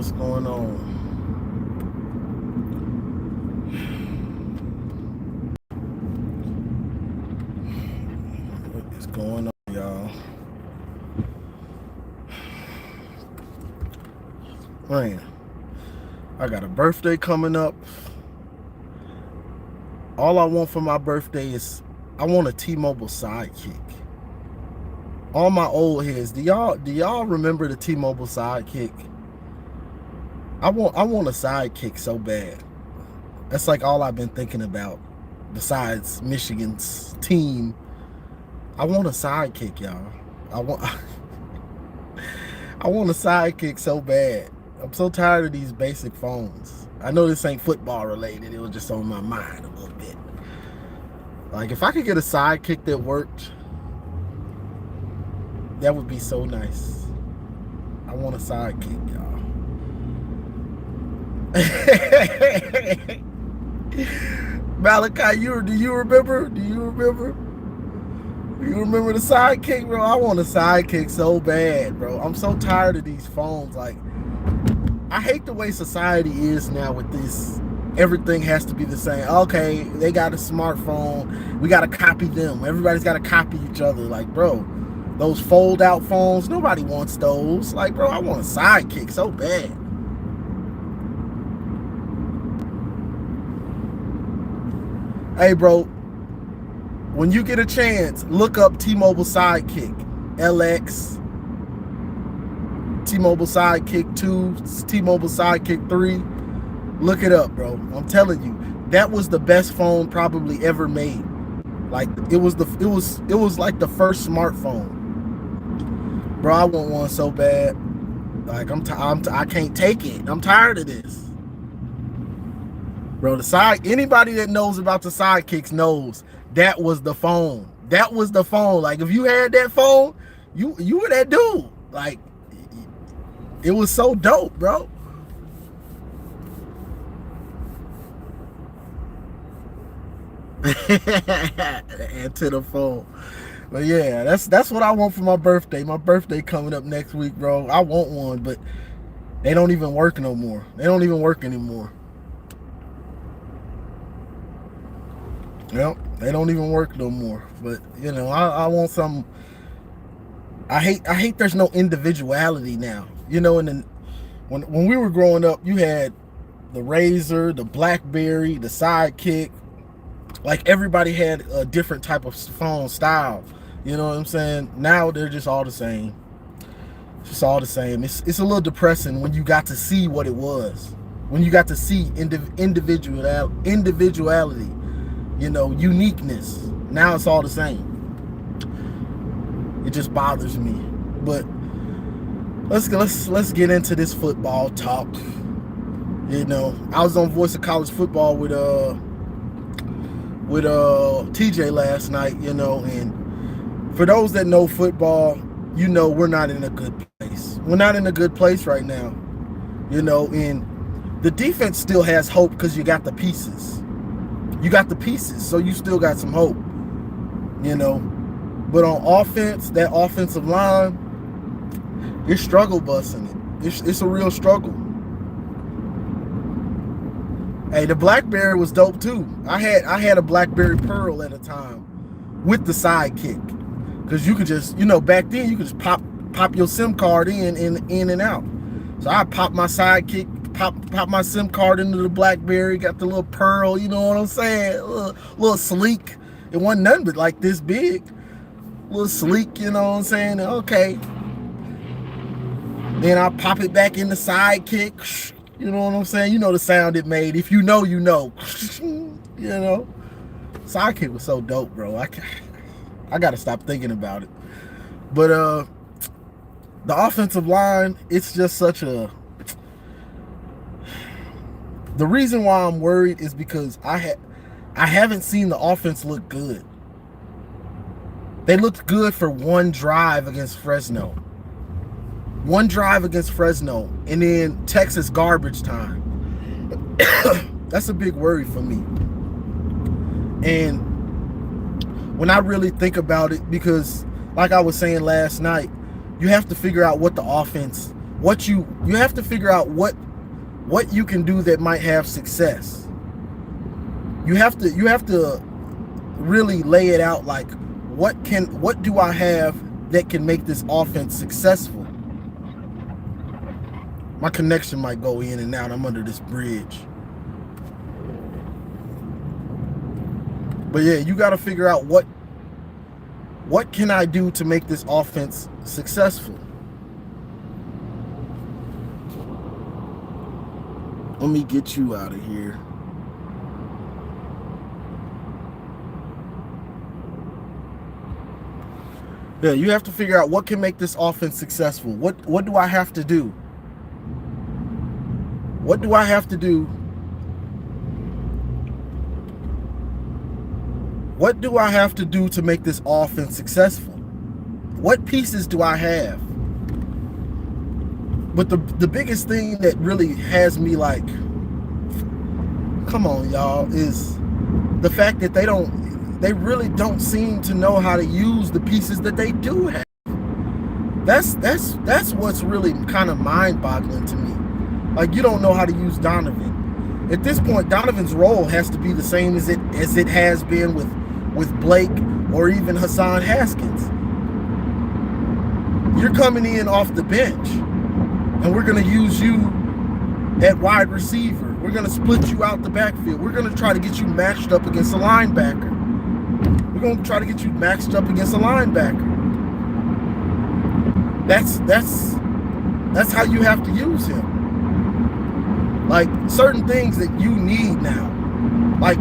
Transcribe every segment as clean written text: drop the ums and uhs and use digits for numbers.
What's going on? What is going on, y'all? Man, I got a birthday coming up. All I want for my birthday is I want a T-Mobile Sidekick. All my old heads, do y'all remember the T-Mobile Sidekick? I want a sidekick so bad. That's like all I've been thinking about. Besides Michigan's team, I want a sidekick, y'all. I want I want a sidekick so bad. I'm so tired of these basic phones. I know this ain't football related. It was just on my mind a little bit. Like, if I could get a sidekick that worked, that would be so nice. I want a sidekick, y'all. Malachi, do you remember? Do you remember the sidekick, bro? I want a sidekick so bad, bro. I'm so tired of these phones. Like, I hate the way society is now with this. Everything has to be the same. Okay, they got a smartphone. We got to copy them. Everybody's got to copy each other. Like, bro, those fold-out phones, nobody wants those. Like, bro, I want a sidekick so bad. Hey, bro, when you get a chance, look up T-Mobile Sidekick LX, T-Mobile Sidekick 2, T-Mobile Sidekick 3. Look it up, bro. I'm telling you, that was the best phone probably ever made. Like, it was like the first smartphone. Bro, I want one so bad. Like, I can't take it. I'm tired of this. Bro, anybody that knows about the sidekicks knows that was the phone. That was the phone. Like, if you had that phone, you were that dude. Like, it was so dope, bro. Add to the phone. But yeah, that's what I want for my birthday. My birthday coming up next week, bro. I want one, but they don't even work no more. They don't even work anymore. Yep, they don't even work no more. But you know, I want some. I hate there's no individuality now. You know, and when we were growing up, you had the Razor, the BlackBerry, the Sidekick. Like, everybody had a different type of phone style. You know what I'm saying? Now they're just all the same. Just all the same. It's a little depressing when you got to see what it was. When you got to see individuality. You know, uniqueness. Now it's all the same. It just bothers me. But let's get into this football talk. You know, I was on Voice of College Football with TJ last night, you know, and for those that know football, you know we're not in a good place. We're not in a good place right now. You know, and the defense still has hope because you got the pieces. You got the pieces, so you still got some hope, you know. But on offense, that offensive line, you're struggle busting it. It's a real struggle. Hey, the BlackBerry was dope too. I had a BlackBerry Pearl at a time with the Sidekick, because you could just, you know, back then you could just pop your SIM card in and out. So I popped my Sidekick. Pop my SIM card into the BlackBerry, got the little Pearl, you know what I'm saying? A little sleek. It wasn't nothing but like this big. A little sleek, you know what I'm saying? Okay. Then I pop it back in the Sidekick. You know what I'm saying? You know the sound it made. If you know, you know. You know? Sidekick was so dope, bro. I gotta stop thinking about it. But the offensive line, it's just such a... The reason why I'm worried is because I haven't seen the offense look good. They looked good for one drive against Fresno. One drive against Fresno, and then Texas garbage time. That's a big worry for me. And when I really think about it, because like I was saying last night, you have to figure out what the offense you have to figure out what you can do that might have success. You have to really lay it out, like what do I have that can make this offense successful? My connection might go in and out. I'm under this bridge. But yeah, you got to figure out what can I do to make this offense successful? Let me get you out of here. Yeah, you have to figure out what can make this offense successful. What do I have to do? What do I have to do? What do I have to do to make this offense successful? What pieces do I have? But the biggest thing that really has me like, come on, y'all, is the fact that they really don't seem to know how to use the pieces that they do have. That's what's really kind of mind-boggling to me. Like, you don't know how to use Donovan. At this point, Donovan's role has to be the same as it has been with Blake or even Hassan Haskins. You're coming in off the bench, and we're going to use you at wide receiver. We're going to split you out the backfield. We're going to try to get you matched up against a linebacker. We're going to try to get you matched up against a linebacker. That's how you have to use him. Like, certain things that you need now, like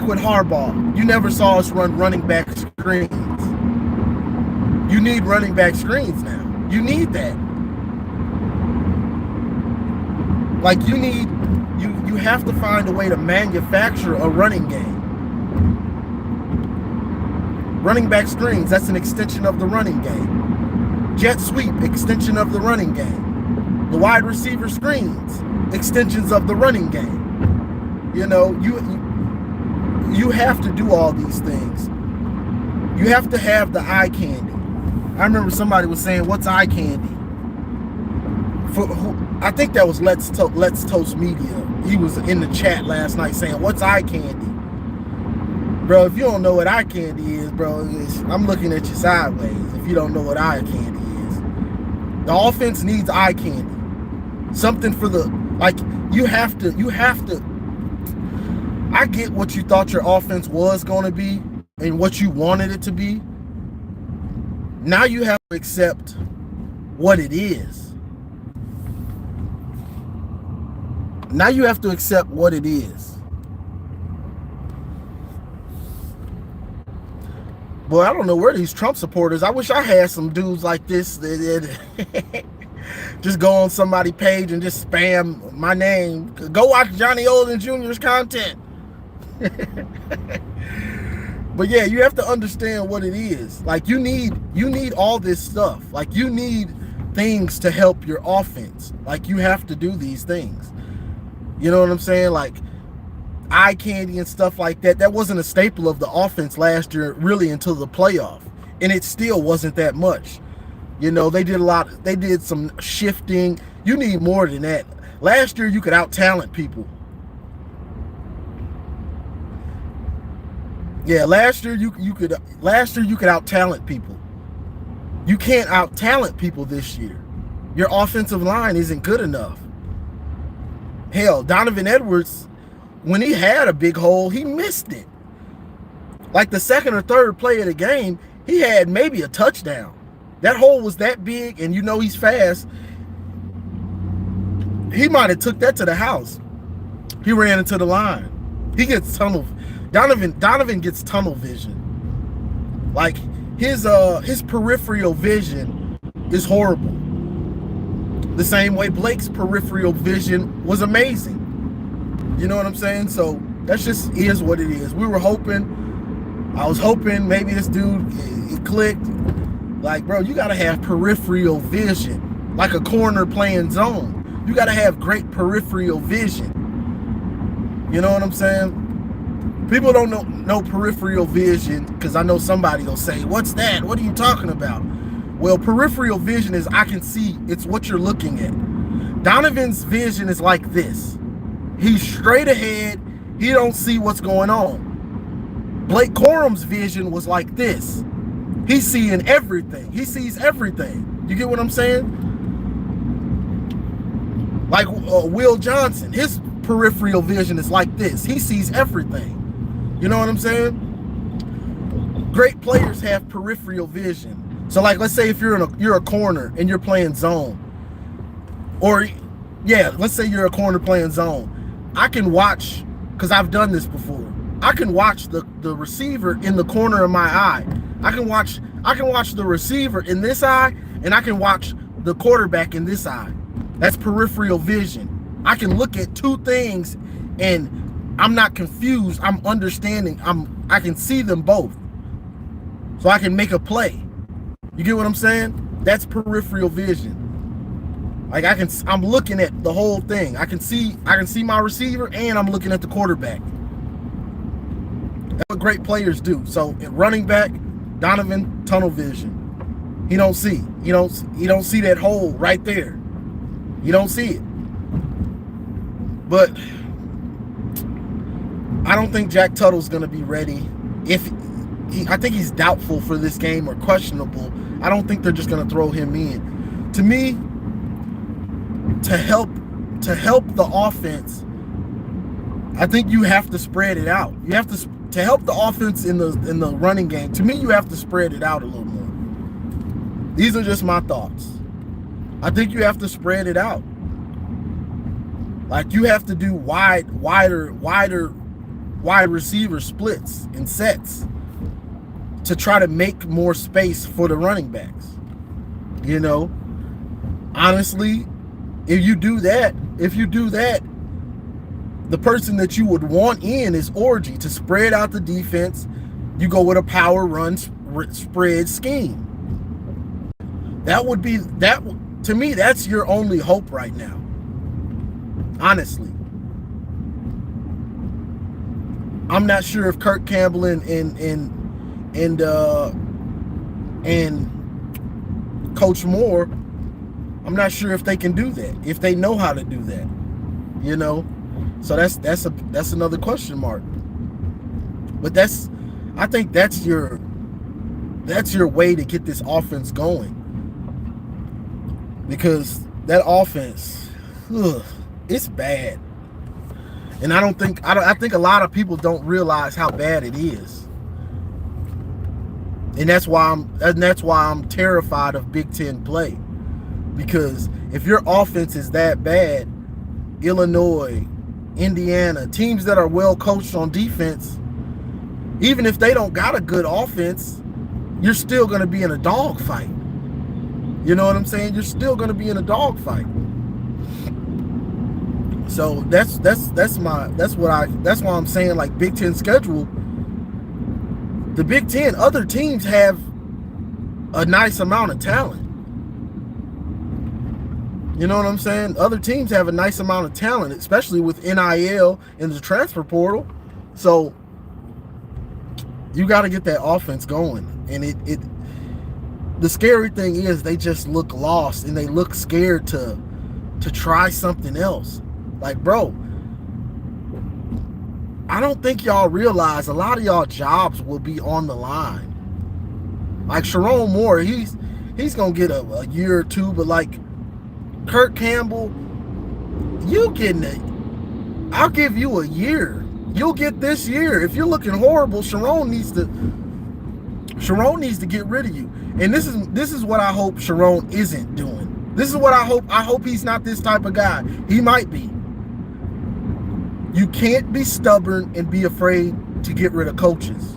with Harbaugh, you never saw us run running back screens. You need running back screens now. You need that. Like, you have to find a way to manufacture a running game. Running back screens, that's an extension of the running game. Jet sweep, extension of the running game. The wide receiver screens, extensions of the running game. You know, you have to do all these things. You have to have the eye candy. I remember somebody was saying, "What's eye candy?" I think that was Let's Toast Media. He was in the chat last night saying, "What's eye candy?" Bro, if you don't know what eye candy is, bro, I'm looking at you sideways if you don't know what eye candy is. The offense needs eye candy. Something for the, like, you have to, I get what you thought your offense was going to be and what you wanted it to be. Now you have to accept what it is. Now you have to accept what it is. Boy, I don't know where these Trump supporters, I wish I had some dudes like this that just go on somebody's page and just spam my name. Go watch Johnny Olden Jr.'s content. But yeah, you have to understand what it is. Like, you need all this stuff. Like, you need things to help your offense. Like, you have to do these things. You know what I'm saying? Like, eye candy and stuff like that. That wasn't a staple of the offense last year, really, until the playoff. And it still wasn't that much. You know, they did some shifting. You need more than that. Last year, you could out-talent people. Yeah, last year you could out-talent people. You can't out-talent people this year. Your offensive line isn't good enough. Hell, Donovan Edwards, when he had a big hole, he missed it. Like, the second or third play of the game, he had maybe a touchdown. That hole was that big, and you know he's fast. He might have took that to the house. He ran into the line. He gets tunnel. Donovan gets tunnel vision. Like, his peripheral vision is horrible. The same way Blake's peripheral vision was amazing. You know what I'm saying? So that's just is what it is. I was hoping maybe this dude, it clicked. Like, bro, you gotta have peripheral vision, like a corner playing zone. You gotta have great peripheral vision. You know what I'm saying? People don't know peripheral vision, because I know somebody will say, "What's that? What are you talking about?" Well, peripheral vision is I can see, it's what you're looking at. Donovan's vision is like this. He's straight ahead. He don't see what's going on. Blake Corum's vision was like this. He's seeing everything. He sees everything. You get what I'm saying? Like Will Johnson, his peripheral vision is like this. He sees everything. You know what I'm saying? Great players have peripheral vision. So like, let's say if you're a corner and you're playing zone, or yeah, let's say you're a corner playing zone. I can watch, because I've done this before. I can watch the receiver in the corner of my eye. I can watch the receiver in this eye, and I can watch the quarterback in this eye. That's peripheral vision. I can look at two things and I'm not confused. I'm understanding. I can see them both. So I can make a play. You get what I'm saying? That's peripheral vision. Like I'm looking at the whole thing. I can see my receiver and I'm looking at the quarterback. That's what great players do. So at running back, Donovan, tunnel vision. He don't see. You don't see that hole right there. You don't see it. But I don't think Jack Tuttle's going to be ready. I think he's doubtful for this game or questionable. I don't think they're just going to throw him in. To me, to help the offense, I think you have to spread it out. You have to help the offense in the running game. To me, you have to spread it out a little more. These are just my thoughts. I think you have to spread it out. Like you have to do wide receiver splits and sets to try to make more space for the running backs. You know, honestly, if you do that, the person that you would want in is Orgy to spread out the defense. You go with a power run spread scheme. That would be that. To me, that's your only hope right now. Honestly, I'm not sure if Kirk Campbell and Coach Moore, I'm not sure if they can do that, if they know how to do that. You know, so that's another question mark. But I think that's your way to get this offense going. Because that offense, it's bad. And I think a lot of people don't realize how bad it is. And that's why I'm terrified of Big Ten play. Because if your offense is that bad, Illinois, Indiana, teams that are well coached on defense, even if they don't got a good offense, you're still going to be in a dogfight. You know what I'm saying? You're still going to be in a dogfight. So that's why I'm saying, like, Big Ten schedule. The Big Ten, other teams have a nice amount of talent. You know what I'm saying? Other teams have a nice amount of talent, especially with NIL and the transfer portal. So you got to get that offense going. And the scary thing is they just look lost and they look scared to try something else. Like, bro, I don't think y'all realize a lot of y'all jobs will be on the line. Like Sharon Moore, he's gonna get a year or two, but like Kirk Campbell, you getting it. I'll give you a year. You'll get this year. If you're looking horrible, Sharon needs to get rid of you. And this is what I hope Sharon isn't doing. This is what I hope. I hope he's not this type of guy. He might be. You can't be stubborn and be afraid to get rid of coaches.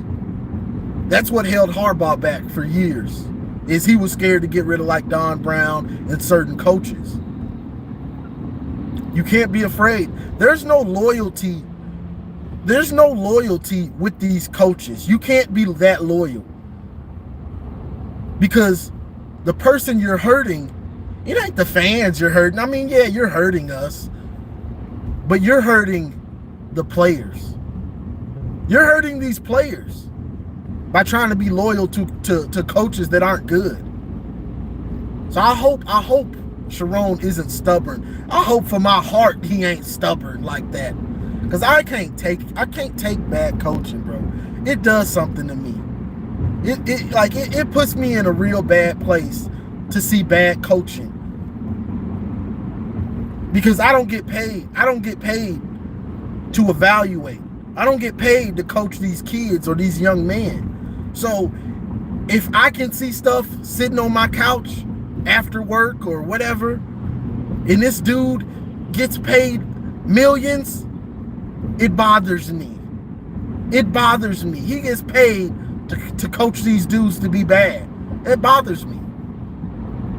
That's what held Harbaugh back for years, is he was scared to get rid of like Don Brown and certain coaches. You can't be afraid. There's no loyalty. There's no loyalty with these coaches. You can't be that loyal. Because the person you're hurting, it ain't the fans you're hurting. I mean, yeah, you're hurting us, but you're hurting the players. You're hurting these players by trying to be loyal to coaches that aren't good. So I hope Sharon isn't stubborn. I hope for my heart he ain't stubborn like that. Because I can't take bad coaching, bro. It does something to me. It puts me in a real bad place to see bad coaching. Because I don't get paid. I don't get paid to evaluate. I don't get paid to coach these kids or these young men. So if I can see stuff sitting on my couch after work or whatever, and this dude gets paid millions, it bothers me. It bothers me. He gets paid to coach these dudes to be bad. It bothers me.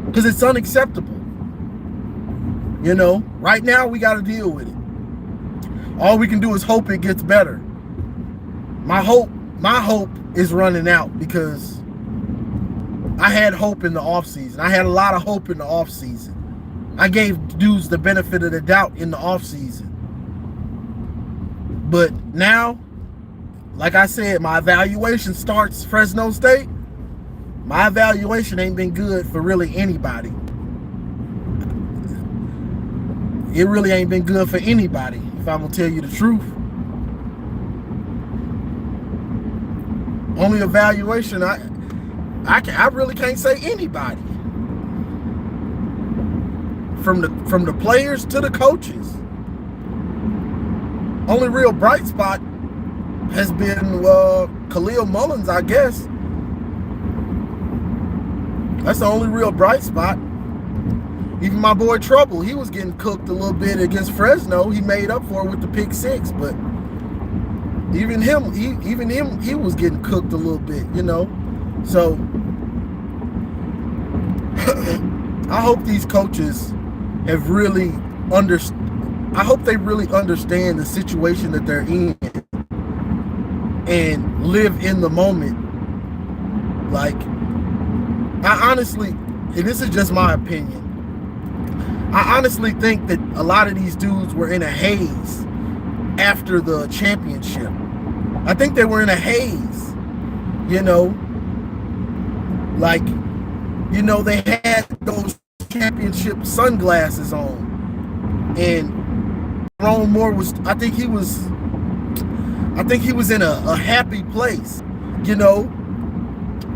Because it's unacceptable. You know, right now we got to deal with it. All we can do is hope it gets better. My hope is running out because I had hope in the offseason. I had a lot of hope in the offseason. I gave dudes the benefit of the doubt in the offseason. But now, like I said, my evaluation starts Fresno State. My evaluation ain't been good for really anybody. It really ain't been good for anybody, if I'm gonna tell you the truth. Only evaluation I really can't say anybody. From the players to the coaches. Only real bright spot has been Khalil Mullins, I guess. That's the only real bright spot. Even my boy Trouble, he was getting cooked a little bit against Fresno. He made up for it with the pick 6, but even him, he was getting cooked a little bit, you know. So I hope these coaches have really I hope they really understand the situation that they're in and live in the moment. Like, I honestly, and this is just my opinion, I honestly think that a lot of these dudes were in a haze after the championship. I think they were in a haze, you know, like, you know, they had those championship sunglasses on, and Ron Moore was, I think he was in a happy place, you know,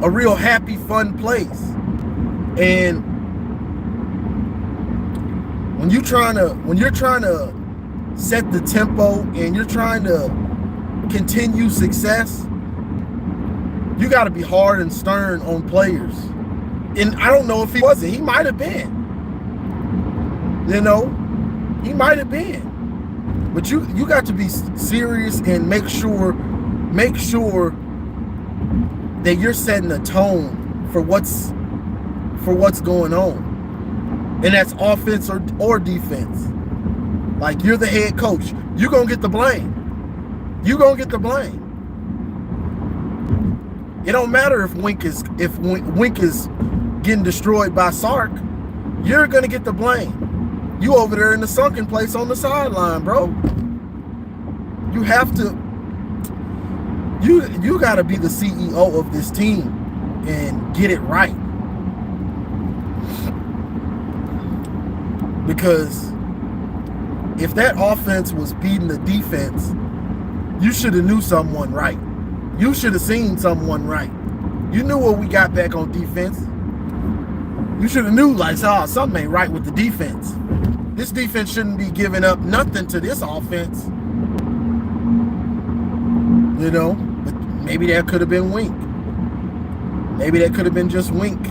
a real happy, fun place. And when you're trying to set the tempo and you're trying to continue success, you got to be hard and stern on players. And I don't know if he wasn't. He might have been. You know, he might have been. But you got to be serious and make sure that you're setting a tone for what's going on. And that's offense or defense. Like, you're the head coach. You're going to get the blame. You're going to get the blame. It don't matter if Wink is getting destroyed by Sark. You're going to get the blame. You over there in the sunken place on the sideline, bro. You have to, you got to be the CEO of this team and get it right. Because if that offense was beating the defense, you should have knew someone right. You should have seen someone right. You knew what we got back on defense. You should have knew, like, oh, something ain't right with the defense. This defense shouldn't be giving up nothing to this offense. You know, but maybe that could have been Wink. Maybe that could have been just Wink.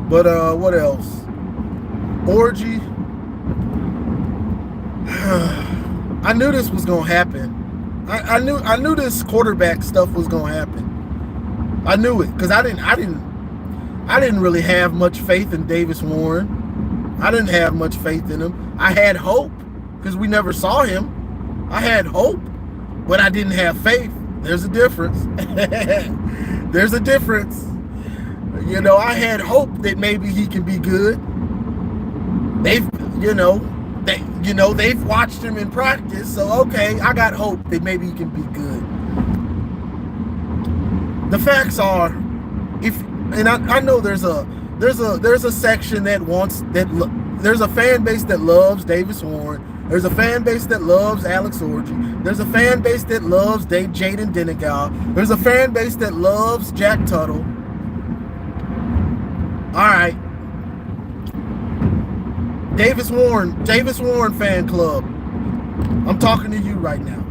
But what else? Orgy. I knew this was gonna happen. I knew this quarterback stuff was gonna happen. I knew it because I didn't really have much faith in Davis Warren. I didn't have much faith in him. I had hope because we never saw him. I had hope, but I didn't have faith. There's a difference. There's a difference. You know, I had hope that maybe he can be good. They've watched him in practice, so okay, I got hope that maybe he can be good. The facts are, I know there's there's a section that wants there's a fan base that loves Davis Warren. There's a fan base that loves Alex Orji. There's a fan base that loves Jaden Denegal. There's a fan base that loves Jack Tuttle. All right. Davis Warren fan club. I'm talking to you right now.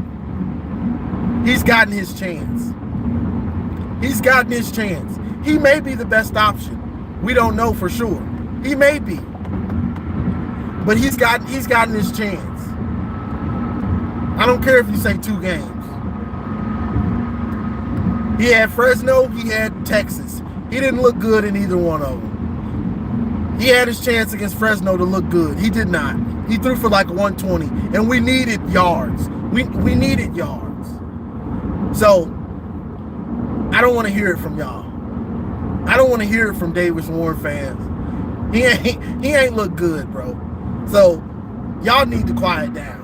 He's gotten his chance. He's gotten his chance. He may be the best option. We don't know for sure. He may be. But he's gotten his chance. I don't care if you say 2 games. He had Fresno, he had Texas. He didn't look good in either one of them. He had his chance against Fresno to look good. He did not. He threw for like 120, and we needed yards. We needed yards. So I don't want to hear it from y'all. I don't want to hear it from Davis Warren fans. He ain't look good, bro. So y'all need to quiet down.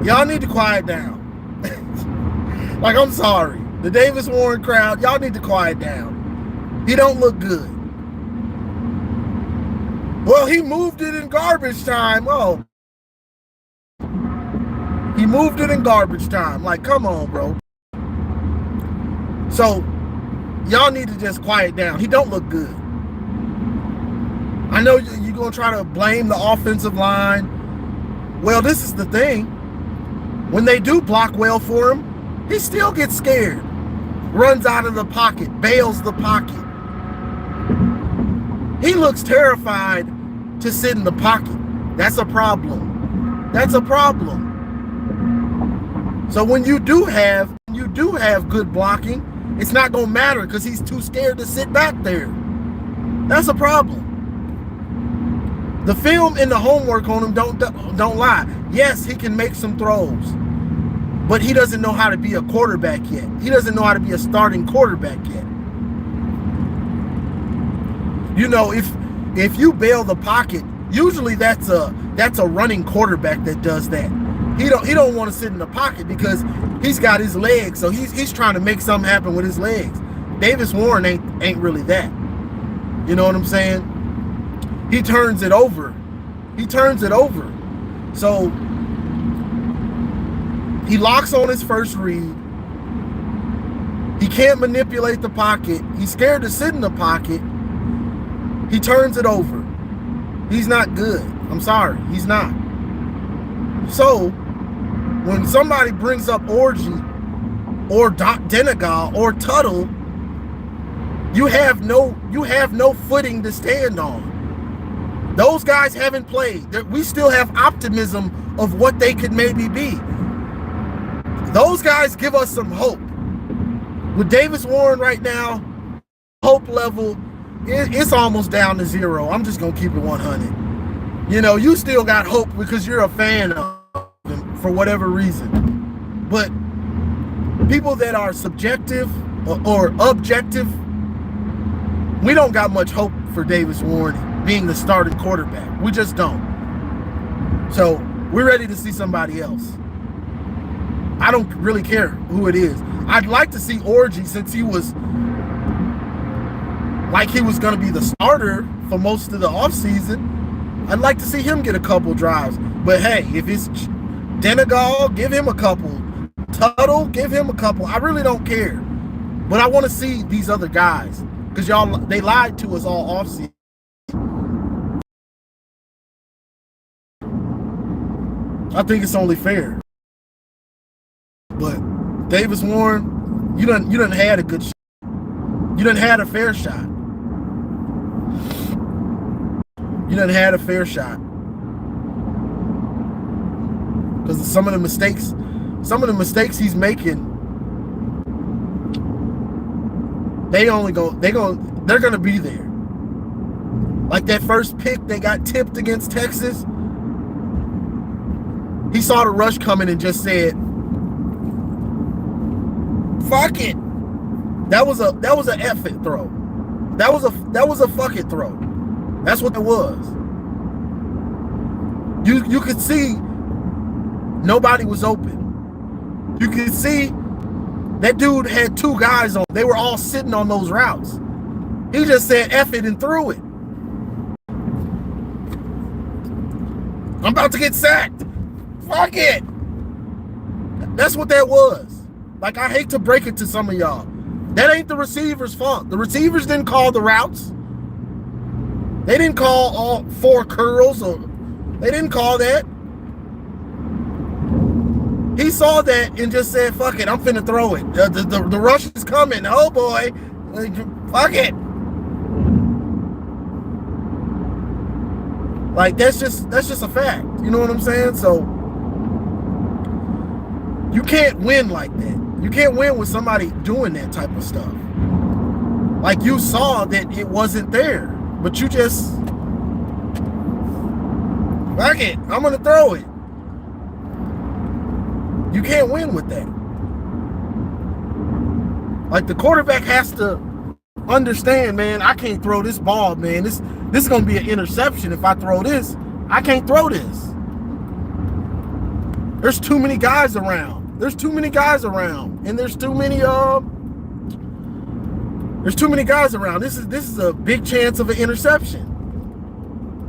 Y'all need to quiet down. Like, I'm sorry. The Davis Warren crowd, y'all need to quiet down. He don't look good. Well, he moved it in garbage time. Oh. He moved it in garbage time. Like, come on, bro. So, y'all need to just quiet down. He don't look good. I know you're going to try to blame the offensive line. Well, this is the thing. When they do block well for him, he still gets scared. Runs out of the pocket, bails the pocket. He looks terrified to sit in the pocket. That's a problem. That's a problem. So when you do have good blocking, it's not going to matter because he's too scared to sit back there. That's a problem. The film and the homework on him don't lie. Yes, he can make some throws, but he doesn't know how to be a quarterback yet. He doesn't know how to be a starting quarterback yet. You know, if you bail the pocket, usually that's a running quarterback that does that. He don't want to sit in the pocket because he's got his legs, so he's trying to make something happen with his legs. Davis Warren ain't really that. You know what I'm saying? He turns it over. He turns it over. So he locks on his first read. He can't manipulate the pocket. He's scared to sit in the pocket. He turns it over. He's not good. I'm sorry. He's not. So when somebody brings up Orji or Denegal or Tuttle, you have no footing to stand on. Those guys haven't played. We still have optimism of what they could maybe be. Those guys give us some hope. With Davis Warren right now, hope level, it's almost down to 0. I'm just going to keep it 100. You know, you still got hope because you're a fan of him for whatever reason. But people that are subjective or objective, we don't got much hope for Davis Warren being the starting quarterback. We just don't. So we're ready to see somebody else. I don't really care who it is. I'd like to see Orji, since he was going to be the starter for most of the offseason. I'd like to see him get a couple drives. But hey, if it's Denegal, give him a couple. Tuttle, give him a couple. I really don't care. But I want to see these other guys because they lied to us all offseason. I think it's only fair. But Davis Warren, you done had a good shot. You done had a fair shot. You done had a fair shot. Because some of the mistakes he's making, they're gonna be there. Like that first pick they got tipped against Texas. He saw the rush coming and just said, "Fuck it." That was an F it throw. That was a fuck it throw. That's what it was. You could see nobody was open. You could see that dude had 2 guys on. They were all sitting on those routes. He just said F it and threw it. I'm about to get sacked. Fuck it. That's what that was. Like, I hate to break it to some of y'all. That ain't the receiver's fault. The receivers didn't call the routes. They didn't call all 4 curls, or they didn't call that. He saw that and just said, fuck it, I'm finna throw it. The rush is coming. Oh boy. Fuck it. Like, that's just a fact. You know what I'm saying? So you can't win like that. You can't win with somebody doing that type of stuff. Like, you saw that it wasn't there, but you just, fuck it, I'm gonna throw it. You can't win with that. Like, the quarterback has to understand, man, I can't throw this ball, man. This is gonna be an interception if I throw this. I can't throw this. There's too many guys around. And there's too many guys around. This is a big chance of an interception.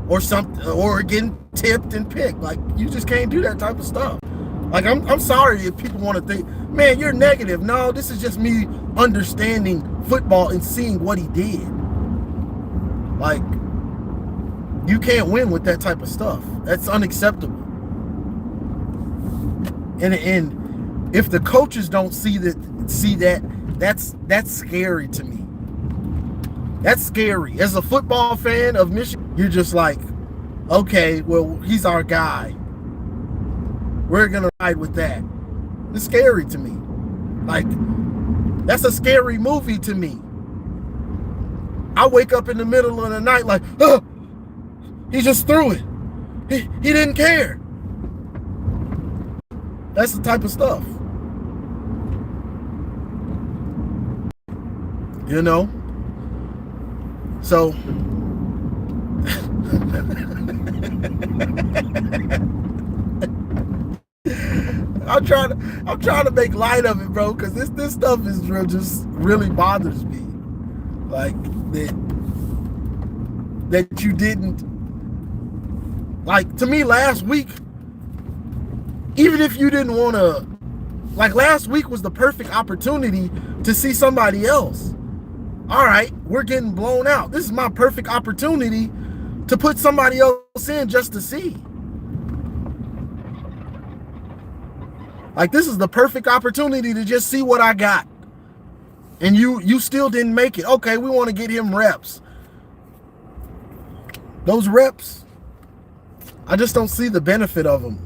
Or something, or getting tipped and picked. Like, you just can't do that type of stuff. Like, I'm sorry if people want to think, man, you're negative. No, this is just me understanding football and seeing what he did. Like, you can't win with that type of stuff. That's unacceptable. And if the coaches don't see that, that's scary to me. That's scary. As a football fan of Michigan, you're just like, okay, well, he's our guy. We're gonna ride with that. It's scary to me. Like, that's a scary movie to me. I wake up in the middle of the night like, oh, he just threw it. He didn't care. That's the type of stuff. You know? So I'm trying to make light of it, bro, because this stuff is just really bothers me. Like, that you didn't, like, to me last week, even if you didn't want to, like, last week was the perfect opportunity to see somebody else. All right, we're getting blown out. This is my perfect opportunity to put somebody else in just to see. Like, this is the perfect opportunity to just see what I got. And you still didn't make it. Okay, we want to get him reps. Those reps, I just don't see the benefit of them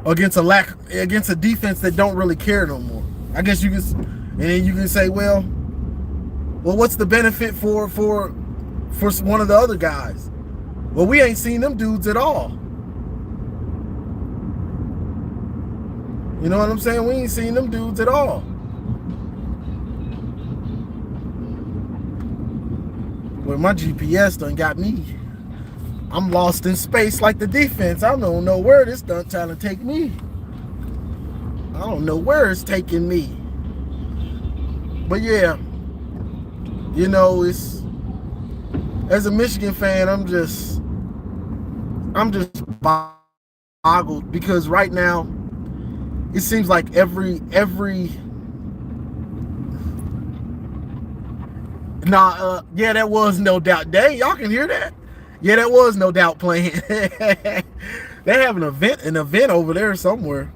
against a defense that don't really care no more. I guess you can, and then you can say, well, what's the benefit for one of the other guys? Well, we ain't seen them dudes at all. You know what I'm saying? We ain't seen them dudes at all. Well, my GPS done got me. I'm lost in space like the defense. I don't know where this done trying to take me. I don't know where it's taking me. But yeah, you know, it's, as a Michigan fan, I'm just boggled, because right now it seems like every yeah, that was no doubt. Dang, y'all can hear that? Yeah, that was no doubt playing. They have an event over there somewhere.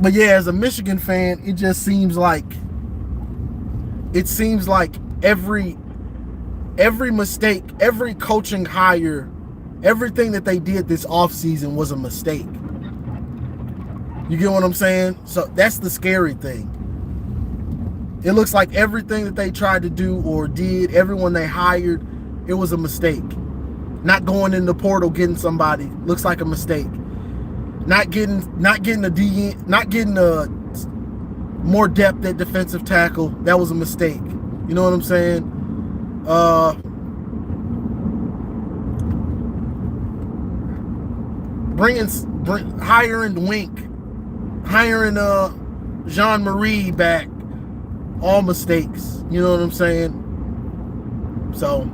But yeah, as a Michigan fan, it just seems like every mistake, every coaching hire, everything that they did this offseason was a mistake. You get what I'm saying? So that's the scary thing. It looks like everything that they tried to do or did, everyone they hired, it was a mistake. Not going in the portal, getting somebody, looks like a mistake. Not getting a more depth at defensive tackle, that was a mistake. You know what I'm saying? Hiring Wink, hiring Jean-Marie back, all mistakes. You know what I'm saying? So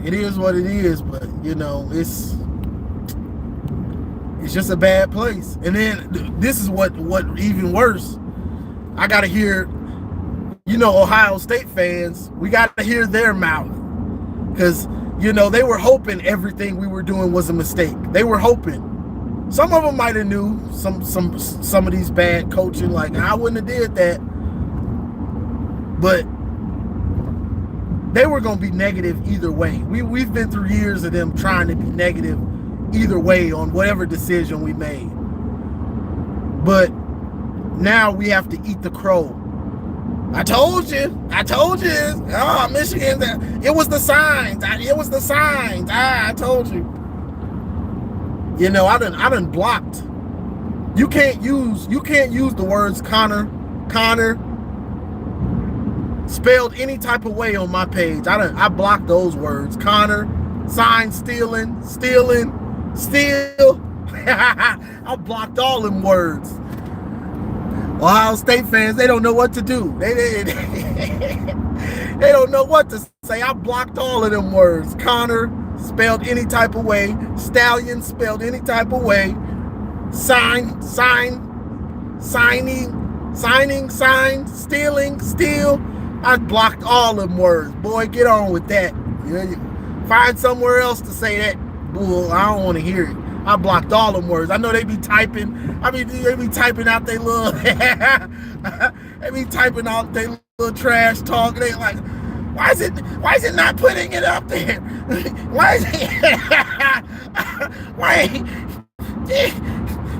It is what it is, but you know, it's just a bad place. And then this is what even worse. I gotta hear, you know, Ohio State fans, we gotta hear their mouth. Because, you know, they were hoping everything we were doing was a mistake. They were hoping. Some of them might have knew some of these bad coaching, like I wouldn't have did that. But they were gonna be negative either way. We've been through years of them trying to be negative either way on whatever decision we made. But now we have to eat the crow. I told you. Oh, Michigan, it was the signs. I told you. You know, I done blocked. You can't use the words Connor spelled any type of way on my page. I blocked those words. Connor, sign stealing, steal. I blocked all them words. Ohio State fans, they don't know what to do. They don't know what to say. I blocked all of them words. Connor spelled any type of way. Stallion spelled any type of way. Signing, stealing, steal. I blocked all them words. Boy, get on with that. Find somewhere else to say that bull. I don't want to hear it. I blocked all them words. I know they be typing. They be typing out their little. They be typing out their little trash talk. They like, why is it not putting it up there? Why is it? Why?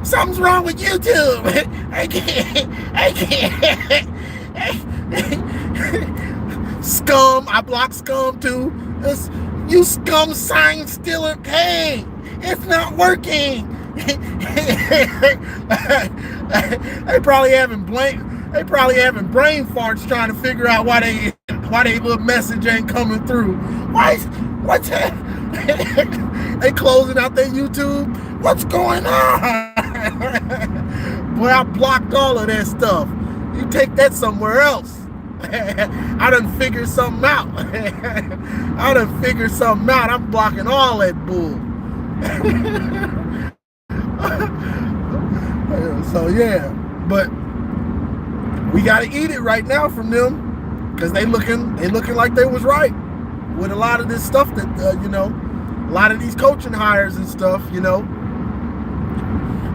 Something's wrong with YouTube. I can't. Scum. I blocked Scum too. You scum sign stealer. Hey, it's not working. They probably having brain farts trying to figure out why they little message ain't coming through. What's that? They closing out their YouTube. What's going on? Boy, I blocked all of that stuff. You take that somewhere else. I done figured something out. I'm blocking all that bull. So yeah, but we gotta eat it right now from them, because they looking like they was right with a lot of this stuff that you know, a lot of these coaching hires and stuff, you know.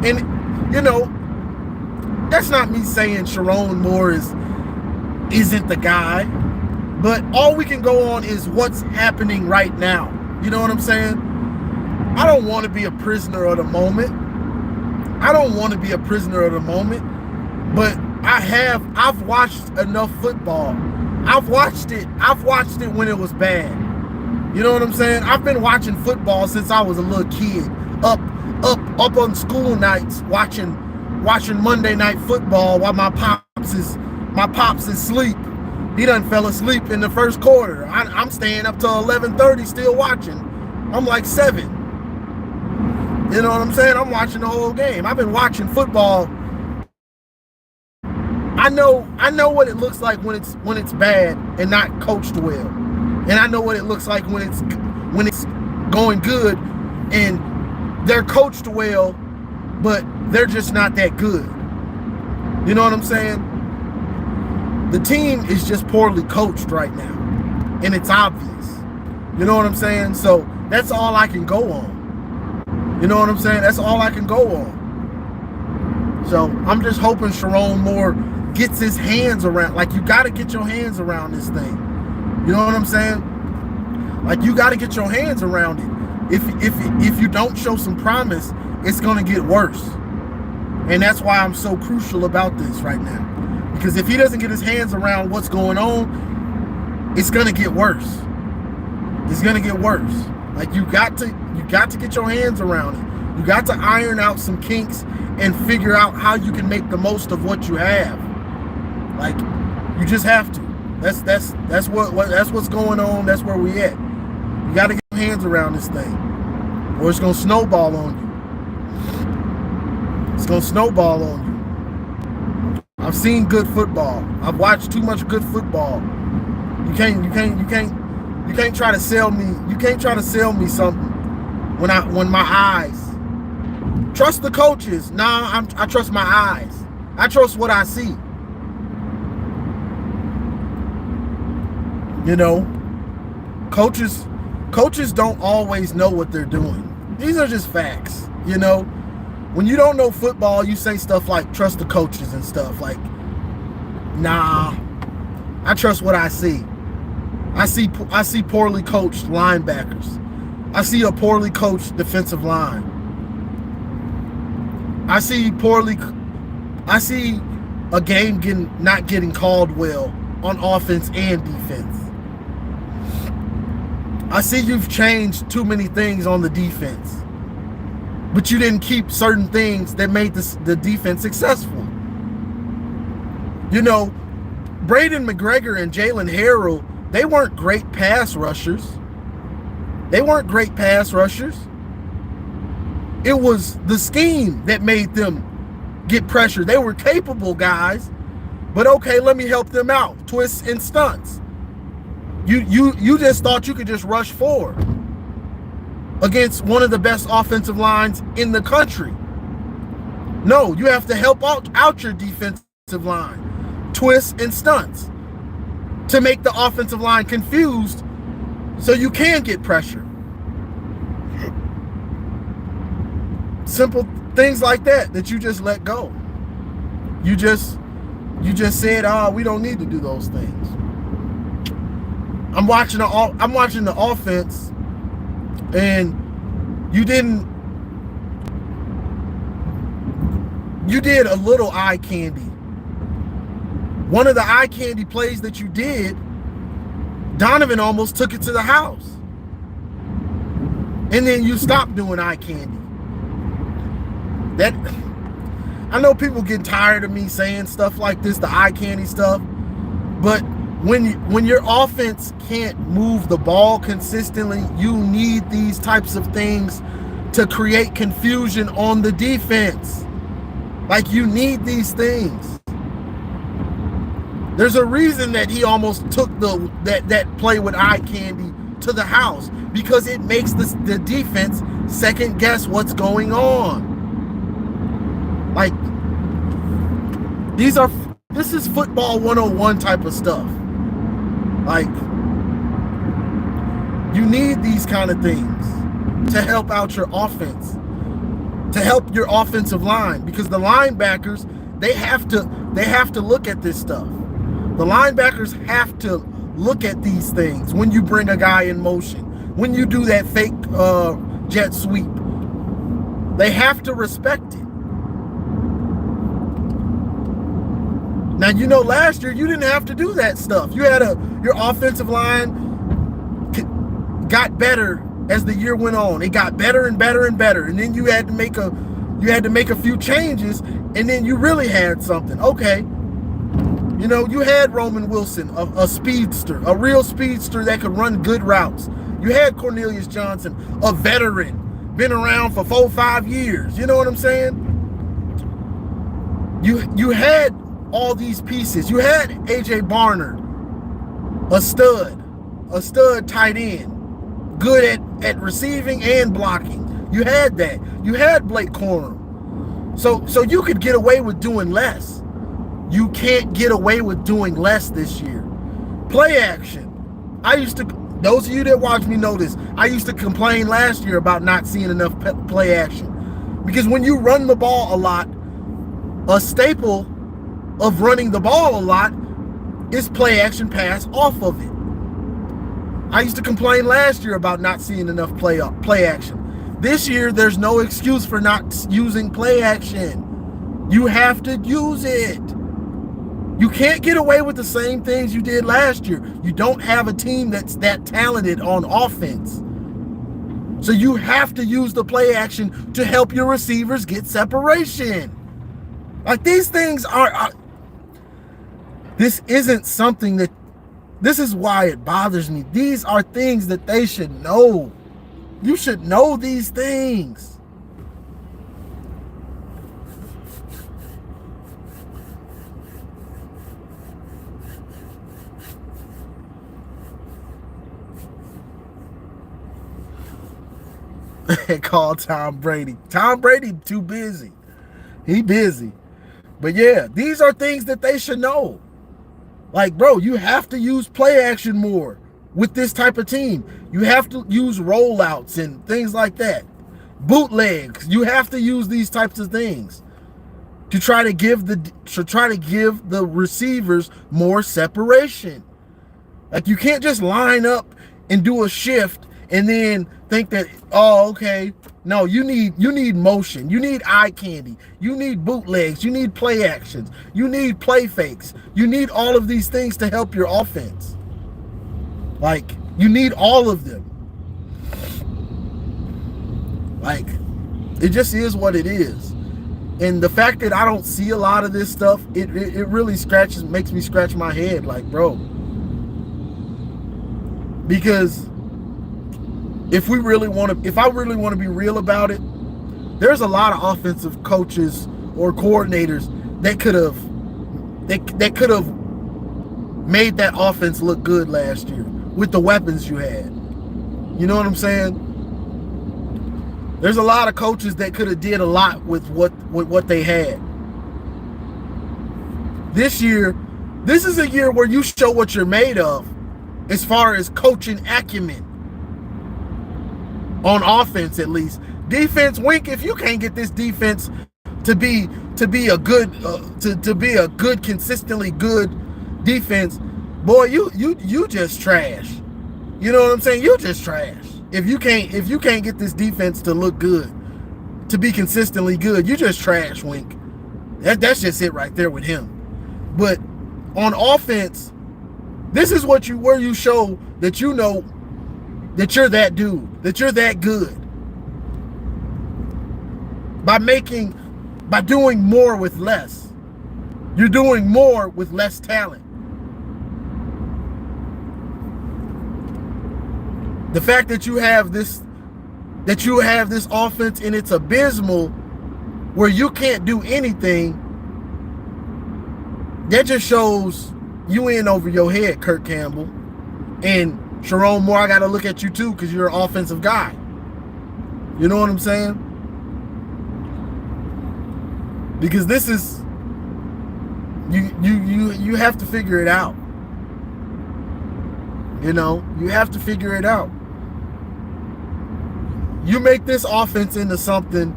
And you know, that's not me saying Sharon Moore isn't the guy, but all we can go on is what's happening right now. You know what I'm saying? I don't want to be a prisoner of the moment. But I've watched enough football. I've watched it when it was bad. You know what I'm saying? I've been watching football since I was a little kid. Up on school nights watching Monday Night Football while my pops is asleep. He done fell asleep in the first quarter. I'm staying up till 11:30 still watching. I'm like 7. You know what I'm saying? I'm watching the whole game. I've been watching football. I know what it looks like when it's bad and not coached well. And I know what it looks like when it's going good and they're coached well, but they're just not that good. You know what I'm saying? The team is just poorly coached right now, and it's obvious. You know what I'm saying? So that's all I can go on. You know what I'm saying? That's all I can go on. So I'm just hoping Sharon Moore gets his hands around. Like, you got to get your hands around this thing. You know what I'm saying? Like, you got to get your hands around it. If you don't show some promise, it's going to get worse. And that's why I'm so crucial about this right now. Because if he doesn't get his hands around what's going on, it's going to get worse. It's going to get worse. Like, you got to get your hands around it. You got to iron out some kinks and figure out how you can make the most of what you have. Like, you just have to. That's what's going on. That's where we at. You got to get your hands around this thing, or it's gonna snowball on you. It's gonna snowball on you. I've seen good football. I've watched too much good football. You can't You can't try to sell me. You can't try to sell me something when my eyes. Trust the coaches. Nah, I trust my eyes. I trust what I see. You know, coaches don't always know what they're doing. These are just facts. You know, when you don't know football, you say stuff like trust the coaches and stuff like, nah, I trust what I see. I see poorly coached linebackers. I see a poorly coached defensive line. I see a game not getting called well on offense and defense. I see you've changed too many things on the defense, but you didn't keep certain things that made the defense successful. You know, Braden McGregor and Jalen Harrell, they weren't great pass rushers. It was the scheme that made them get pressure. They were capable guys, but okay, let me help them out. Twists and stunts. You just thought you could just rush forward against one of the best offensive lines in the country. No, you have to help out your defensive line. Twists and stunts to make the offensive line confused so you can get pressure. Simple things like that you just let go. You just said, we don't need to do those things. I'm watching the offense, and you did a little eye candy. One of the eye candy plays that you did, Donovan almost took it to the house. And then you stopped doing eye candy. I know people get tired of me saying stuff like this, the eye candy stuff, but when your offense can't move the ball consistently, you need these types of things to create confusion on the defense. Like, you need these things. There's a reason that he almost took that play with eye candy to the house, because it makes the defense second guess what's going on. Like, this is football 101 type of stuff. Like, you need these kind of things to help out your offense, to help your offensive line, because the linebackers, they have to look at this stuff. The linebackers have to look at these things when you bring a guy in motion, when you do that fake jet sweep. They have to respect it. Now, you know, last year you didn't have to do that stuff. You had your offensive line got better as the year went on. It got better and better and better, and then you had to make a few changes, and then you really had something. Okay, you know, you had Roman Wilson, a speedster, a real speedster that could run good routes. You had Cornelius Johnson, a veteran, been around for 4 or 5 years. You know what I'm saying? You had all these pieces. You had AJ Barnard, a stud tight end, good at receiving and blocking. You had that. You had Blake Corum. So you could get away with doing less. You can't get away with doing less this year. Play action. Those of you that watch me know this, I used to complain last year about not seeing enough play action. Because when you run the ball a lot, a staple of running the ball a lot is play action pass off of it. I used to complain last year about not seeing enough play action. This year, there's no excuse for not using play action. You have to use it. You can't get away with the same things you did last year. You don't have a team that's that talented on offense. So you have to use the play action to help your receivers get separation. Like, these things are this isn't something that, this is why it bothers me. These are things that they should know. You should know these things. and call Tom Brady. Tom Brady too busy. He busy. But yeah, these are things that they should know. Like, bro, you have to use play action more with this type of team. You have to use rollouts and things like that. Bootlegs. You have to use these types of things to try to give the receivers more separation. Like, you can't just line up and do a shift and then think that, oh, okay. No, you need motion. You need eye candy. You need bootlegs. You need play actions. You need play fakes. You need all of these things to help your offense. Like, you need all of them. Like, it just is what it is. And the fact that I don't see a lot of this stuff, it really makes me scratch my head. Like, bro, because if I really want to be real about it, there's a lot of offensive coaches or coordinators that could have made that offense look good last year with the weapons you had. You know what I'm saying? There's a lot of coaches that could have did a lot with what they had. This year, this is a year where you show what you're made of as far as coaching acumen. On offense, at least. Defense, Wink, if you can't get this defense to be a good consistently good defense, boy, you just trash. You know what I'm saying? You just trash. If you can't get this defense to look good, to be consistently good, you just trash, Wink. That's just it right there with him. But on offense, this is where you show that you know that you're that dude, that you're that good. By doing more with less. You're doing more with less talent. The fact that you have this offense and it's abysmal where you can't do anything, that just shows you in over your head, Kirk Campbell. And Sharon Moore, I got to look at you too because you're an offensive guy. You know what I'm saying? Because this is you have to figure it out. You know, you have to figure it out. You make this offense into something,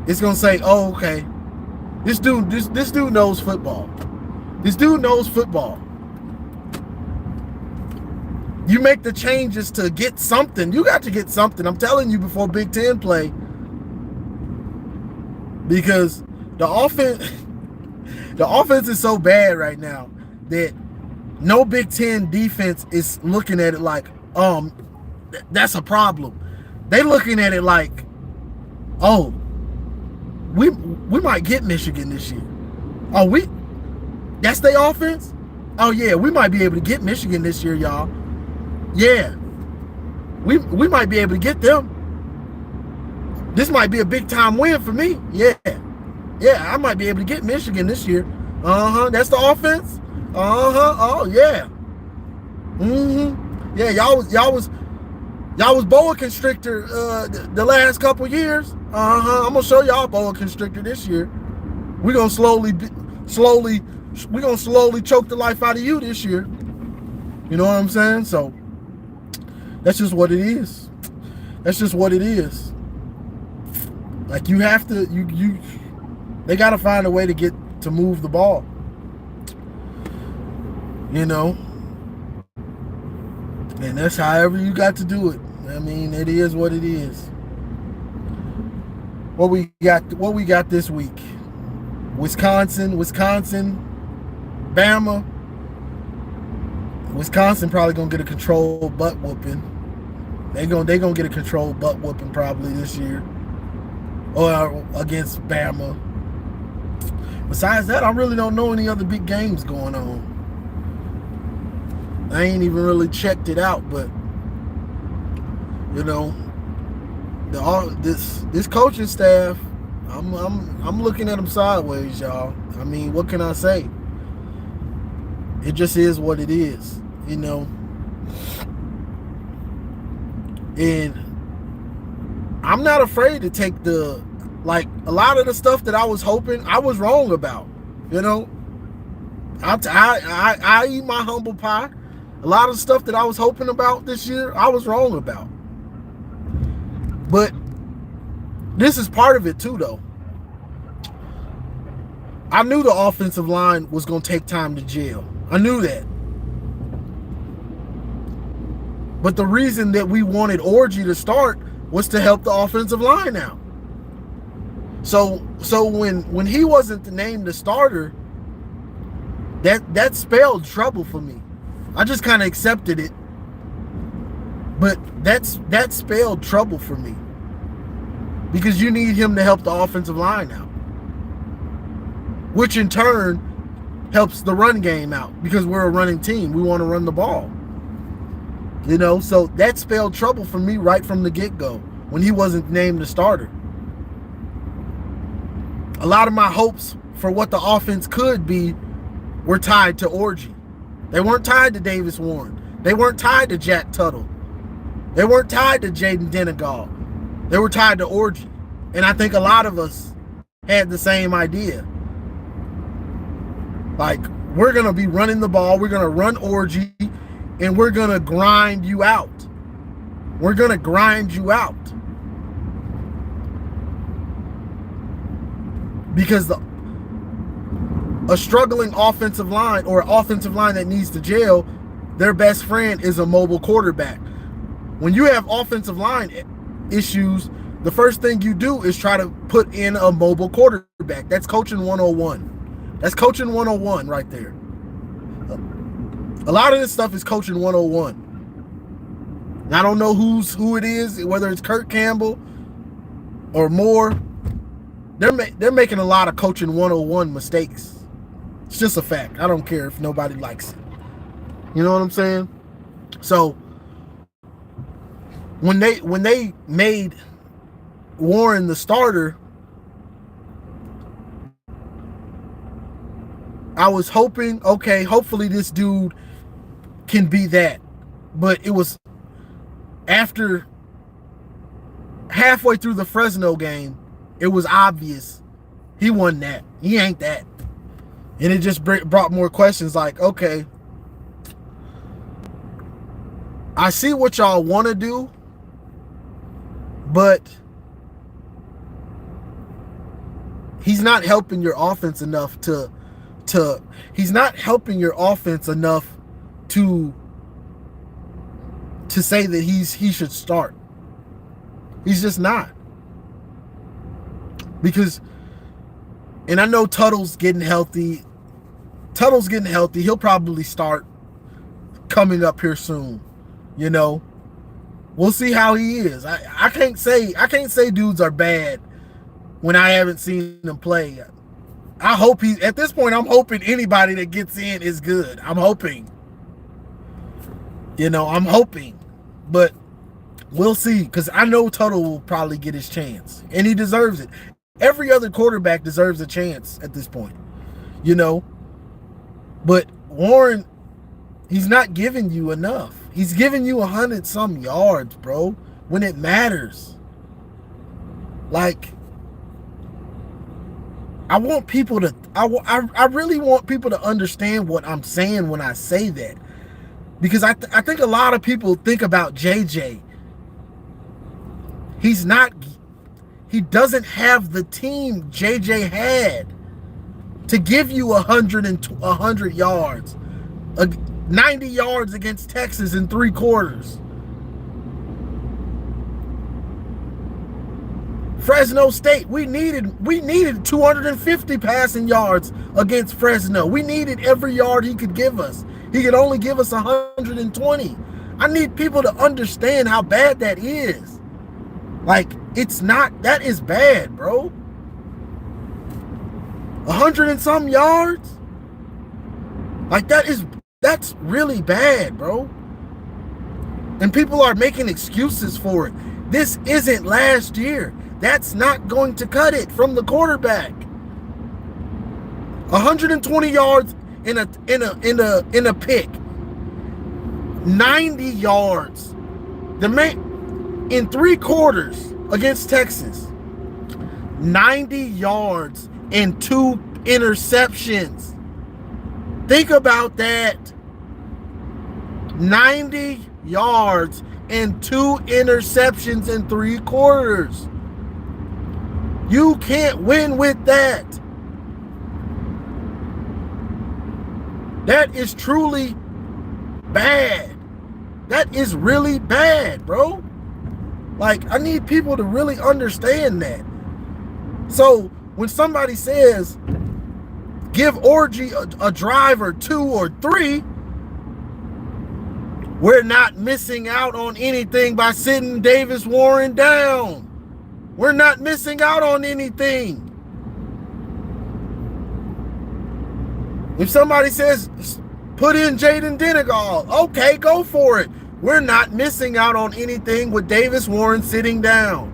it's gonna say, oh, okay, this dude knows football. This dude knows football. You make the changes to get something. You got to get something. I'm telling you before Big Ten play. Because the offense is so bad right now that no Big Ten defense is looking at it like, that's a problem. They looking at it like, oh, we might get Michigan this year. Oh, that's their offense? Oh yeah, we might be able to get Michigan this year, y'all. Yeah. We might be able to get them. This might be a big time win for me. Yeah. Yeah, I might be able to get Michigan this year. That's the offense? Oh yeah. Yeah, y'all was boa constrictor the last couple years. I'm gonna show y'all boa constrictor this year. We're gonna slowly choke the life out of you this year. You know what I'm saying? So that's just what it is. That's just what it is. Like, you have to they gotta find a way to move the ball. You know? And that's however you got to do it. I mean, it is what it is. What we got this week? Wisconsin, Bama. Wisconsin probably gonna get a controlled butt whooping. They gonna get a controlled butt whooping probably this year, or against Bama. Besides that, I really don't know any other big games going on. I ain't even really checked it out, but you know, this coaching staff, I'm looking at them sideways, y'all. I mean, what can I say? It just is what it is, you know. And I'm not afraid to take like a lot of the stuff that I was hoping I was wrong about. You know, I eat my humble pie. A lot of stuff that I was hoping about this year, I was wrong about. But this is part of it too, though. I knew the offensive line was going to take time to gel. I knew that. But the reason that we wanted Orgy to start was to help the offensive line out. So when he wasn't named the starter, that spelled trouble for me. I just kind of accepted it. But that spelled trouble for me. Because you need him to help the offensive line out. Which in turn helps the run game out. Because we're a running team. We want to run the ball. You know, so that spelled trouble for me right from the get-go when he wasn't named the starter. A lot of my hopes for what the offense could be were tied to Orgy. They weren't tied to Davis Warren. They weren't tied to Jack Tuttle. They weren't tied to Jaden Denegal. They were tied to Orgy. And I think a lot of us had the same idea. Like, we're going to be running the ball. We're going to run Orgy. And we're going to grind you out. We're going to grind you out. Because a struggling offensive line or an offensive line that needs to gel, their best friend is a mobile quarterback. When you have offensive line issues, the first thing you do is try to put in a mobile quarterback. That's coaching 101. That's coaching 101 right there. A lot of this stuff is coaching 101. I don't know who it is, whether it's Kurt Campbell or Moore. They're making a lot of coaching 101 mistakes. It's just a fact. I don't care if nobody likes it. You know what I'm saying? So when they made Warren the starter, I was hoping, okay, hopefully this dude can be that. But it was after halfway through the Fresno game, it was obvious he wasn't that. He ain't that. And it just brought more questions like, okay, I see what y'all want to do, but he's not helping your offense enough to he's not helping your offense enough to say that he should start. He's just not. Because, and I know Tuttle's getting healthy. He'll probably start coming up here soon. You know, we'll see how he is. I can't say dudes are bad when I haven't seen them play. I hope at this point, I'm hoping anybody that gets in is good. I'm hoping. You know, I'm hoping. But we'll see, because I know Tuttle will probably get his chance. And he deserves it. Every other quarterback deserves a chance at this point. You know? But Warren, he's not giving you enough. He's giving you 100-some yards, bro, when it matters. Like, I want people to, I really want people to understand what I'm saying when I say that. Because I think a lot of people think about JJ. He doesn't have the team JJ had to give you 100 yards, 90 yards against Texas in 3 quarters. Fresno State, we needed 250 passing yards against Fresno. We needed every yard he could give us. He could only give us 120. I need people to understand how bad that is. Like, it's not, that is bad, bro. 100-and-some yards? Like, that's really bad, bro. And people are making excuses for it. This isn't last year. That's not going to cut it from the quarterback. 120 yards in a pick. 90 yards. In 3 quarters. against Texas. 90 yards and 2 interceptions. Think about that. 90 yards and 2 interceptions in 3 quarters. You can't win with that. That is truly bad. That is really bad, bro. Like, I need people to really understand that. So when somebody says, give Orgy a drive or 2 or 3, we're not missing out on anything by sitting Davis Warren down. We're not missing out on anything. If somebody says, put in Jaden Denegal, okay, go for it. We're not missing out on anything with Davis Warren sitting down.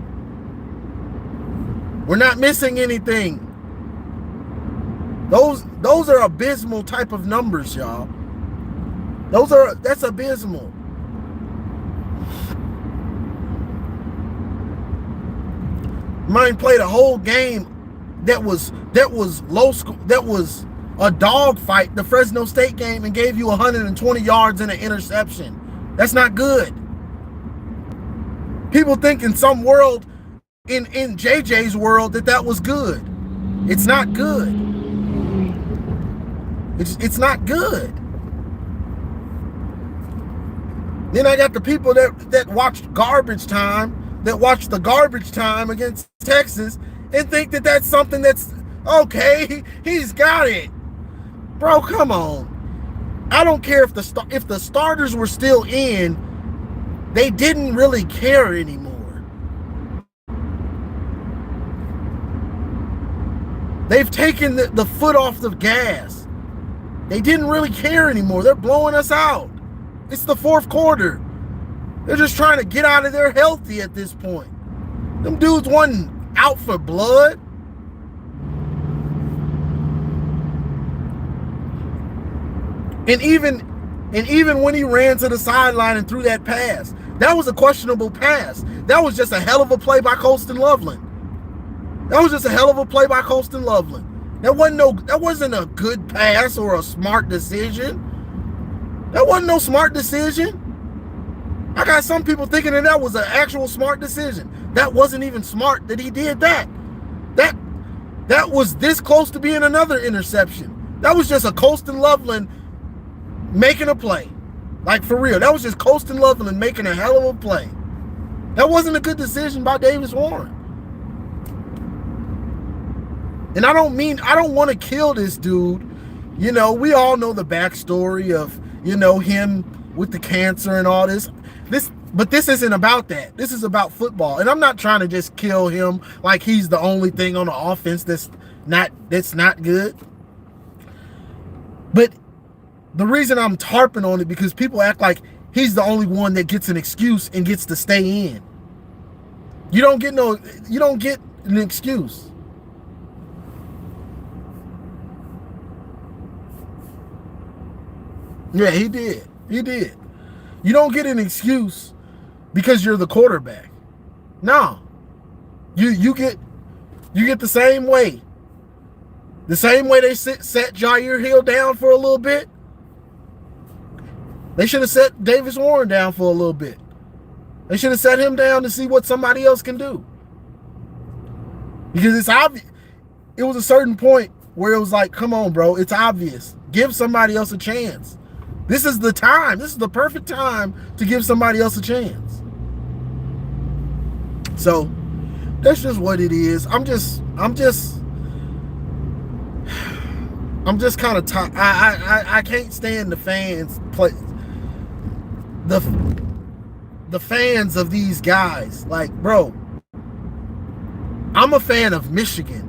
We're not missing anything. Those are abysmal type of numbers, y'all. That's abysmal. Mine played a whole game that was low school, that was a dog fight, the Fresno State game, and gave you 120 yards and an interception. That's not good. People think in some world, in JJ's world, that was good. It's not good. It's not good. Then I got the people that watched garbage time, that watched the garbage time against Texas, and think that that's something that's okay. He's got it, bro. Come on. I don't care if the starters were still in. They didn't really care anymore. They've taken the foot off the gas. They didn't really care anymore. They're blowing us out. It's the 4th quarter. They're just trying to get out of there healthy at this point. Them dudes wasn't out for blood. And even when he ran to the sideline and threw that pass, that was a questionable pass. That was just a hell of a play by Colston Loveland. That wasn't a good pass or a smart decision. That wasn't no smart decision. I got some people thinking that was an actual smart decision. That wasn't even smart that he did that. That was this close to being another interception. That was just a Colston Loveland making a play. Like, for real. That was just Colston Loveland making a hell of a play. That wasn't a good decision by Davis Warren. And I don't want to kill this dude. You know, we all know the backstory of, you know, him with the cancer and all this. But this isn't about that. This is about football. And I'm not trying to just kill him like he's the only thing on the offense that's not good. But the reason I'm tarping on it, because people act like he's the only one that gets an excuse and gets to stay in. You don't get an excuse. Yeah, he did. You don't get an excuse because you're the quarterback. No. You get the same way. The same way they set Jair Hill down for a little bit. They should have set Davis Warren down for a little bit. They should have set him down to see what somebody else can do. Because it's obvious. It was a certain point where it was like, come on, bro, it's obvious. Give somebody else a chance. This is the time. This is the perfect time to give somebody else a chance. So that's just what it is. I'm just kind of tired. I can't stand the fans play. The fans of these guys. Like, bro, I'm a fan of Michigan.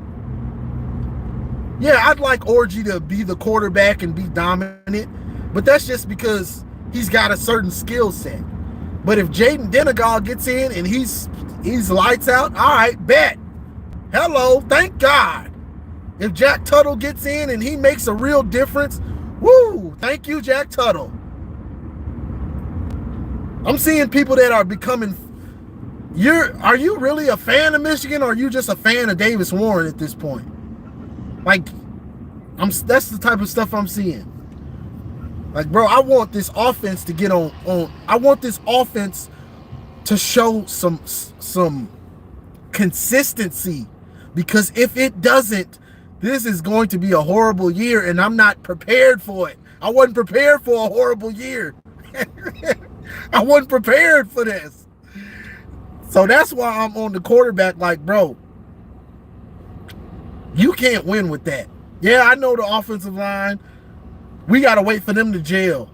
Yeah, I'd like Orgy to be the quarterback and be dominant, but that's just because he's got a certain skill set. But if Jaden Denegal gets in and he's lights out, all right, bet. Hello, thank God. If Jack Tuttle gets in and he makes a real difference, woo, thank you, Jack Tuttle. I'm seeing people that are becoming Are you really a fan of Michigan, or are you just a fan of Davis Warren at this point? Like, that's the type of stuff I'm seeing. Like, bro, I want this offense to get on. I want this offense to show some consistency, because if it doesn't, this is going to be a horrible year, and I'm not prepared for it. I wasn't prepared for a horrible year. I wasn't prepared for this. So that's why I'm on the quarterback like, bro, you can't win with that. Yeah, I know the offensive line. We got to wait for them to gel.